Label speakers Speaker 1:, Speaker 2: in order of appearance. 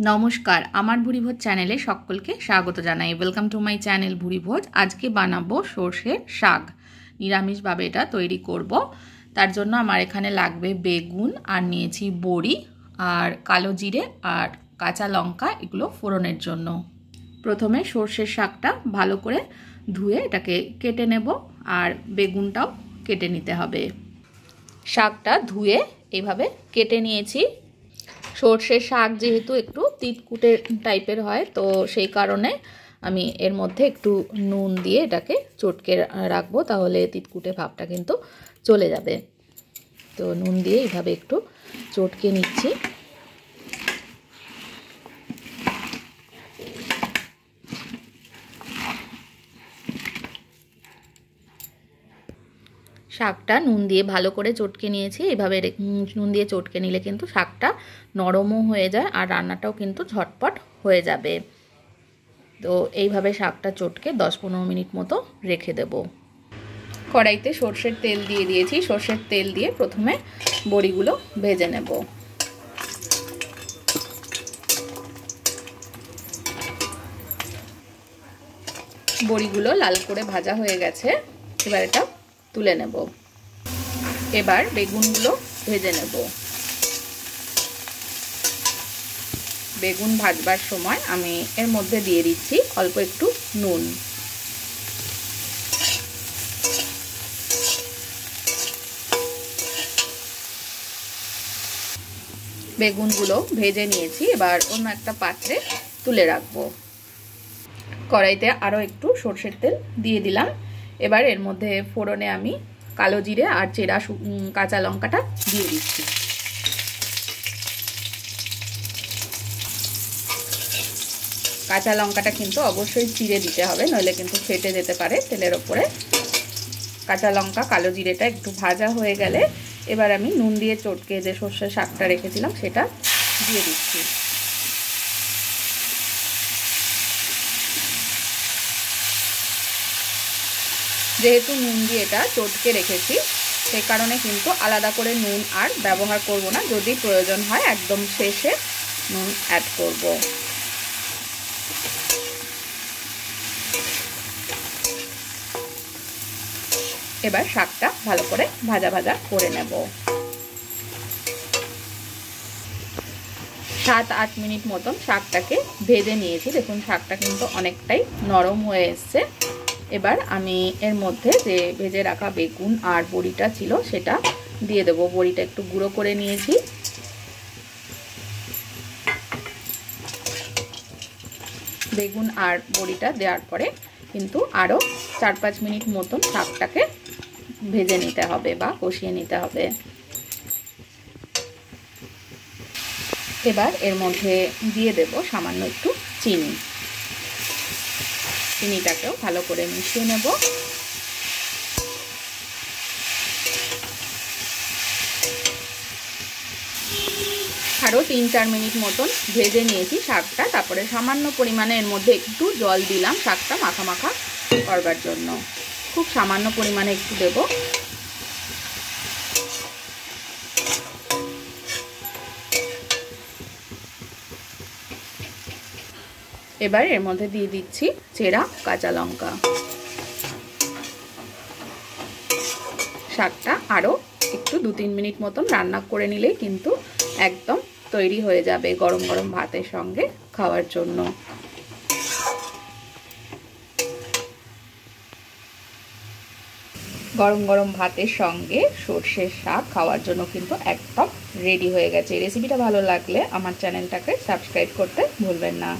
Speaker 1: নমস্কার, আমার ভুরিভোজ চ্যানেলে সকলকে স্বাগত জানাই। Welcome to my channel Bhurivoj. আজকে বানাবো সর্ষের শাক। নিরামিষভাবে এটা তৈরি করব। তার জন্য আমার এখানে লাগবে বেগুন, আর নিয়েছি বড়ি, আর কালো জিরে, আর কাঁচা লঙ্কা, এগুলো ফোড়নের জন্য। প্রথমে সর্ষের শাকটা ভালো করে ধুয়ে এটাকে কেটে নেব, আর বেগুনটাও কেটে নিতে হবে। শাকটা ধুয়ে এইভাবে কেটে নিয়েছি। সর্ষের শাক যেহেতু একটু তিতকুটে টাইপের হয়, তো সেই কারণে আমি এর মধ্যে একটু নুন দিয়ে এটাকে চটকে রাখবো, তাহলে তিতকুটে ভাবটা কিন্তু চলে যাবে। তো নুন দিয়ে এইভাবে একটু চটকে নিচ্ছি। শাকটা নুন দিয়ে ভালো করে চটকে নিয়েছি। এভাবে নুন দিয়ে চটকে নিলে কিন্তু শাকটা নরমও হয়ে যায়, আর রান্নাটাও কিন্তু ঝটপট হয়ে যাবে। তো এইভাবে শাকটা চটকে 10-15 মিনিট মতো রেখে দেব। কড়াইতে সর্ষের তেল দিয়ে দিয়েছি। সর্ষের তেল দিয়ে প্রথমে বড়িগুলো ভেজে নেব। বড়িগুলো লাল করে ভাজা হয়ে গেছে, এবার এটা তুলে নেব। এবার বেগুনগুলো ভেজে নেব। বেগুন ভাজবার সময় আমি এর মধ্যে দিয়ে দিচ্ছি অল্প একটু নুন। বেগুনগুলো ভেজে নিয়েছি, এবার অন্য একটা পাত্রে তুলে রাখবো। কড়াইতে আরও একটু সর্ষের তেল দিয়ে দিলাম। এবার এর মধ্যে ফোড়নে আমি কালো জিরে আর চেরা কাঁচা লঙ্কাটা দিয়ে দিচ্ছি। কাঁচা লঙ্কাটা কিন্তু অবশ্যই চিড়ে দিতে হবে, নইলে কিন্তু ফেটে যেতে পারে তেলের ওপরে। কাঁচা লঙ্কা কালো জিরেটা একটু ভাজা হয়ে গেলে এবার আমি নুন দিয়ে চটকে যে সর্ষের শাকটা রেখেছিলাম সেটা দিয়ে দিচ্ছি। যেহেতু নুন দিয়ে এটা চটকে রেখেছি, সে কারণে কিন্তু আলাদা করে নুন আর ব্যবহার করব না। যদি প্রয়োজন হয় একদম শেষে নুন অ্যাড করব। এবার শাকটা ভালো করে ভাজা ভাজা করে নেব। 7-8 মিনিট মতন শাকটাকে ভেজে নিয়েছি। দেখুন শাকটা কিন্তু অনেকটাই নরম হয়ে এসছে। এবার আমি এর মধ্যে যে ভেজে রাখা বেগুন আর বড়িটা ছিল সেটা দিয়ে দেবো। বড়িটা একটু গুঁড়ো করে নিয়েছি। বেগুন আর বড়িটা দেওয়ার পরে কিন্তু আরও 4-5 মিনিট মতন শাকটাকে ভেজে নিতে হবে বা কষিয়ে নিতে হবে। এবার এর মধ্যে দিয়ে দেব সামান্য একটু চিনি। চিনিটাকেও ভালো করে মিশিয়ে নেব। আরও 3-4 মিনিট মতন ভেজে নিয়েছি শাকটা। তারপরে সামান্য পরিমাণে এর মধ্যে একটু জল দিলাম শাকটা মাখা মাখা করবার জন্য। খুব সামান্য পরিমাণে একটু দেব। এবার এর মধ্যে দিয়ে দিচ্ছি চেরা কাঁচা লঙ্কা। শাকটা আরও একটু 2-3 মিনিট মতন রান্না করে নিলেই কিন্তু একদম তৈরি হয়ে যাবে গরম গরম ভাতের সঙ্গে খাওয়ার জন্য। গরম গরম ভাতের সঙ্গে সর্ষের শাক খাওয়ার জন্য কিন্তু একদম রেডি হয়ে গেছে। রেসিপিটা ভালো লাগলে আমার চ্যানেলটাকে সাবস্ক্রাইব করতে ভুলবেন না।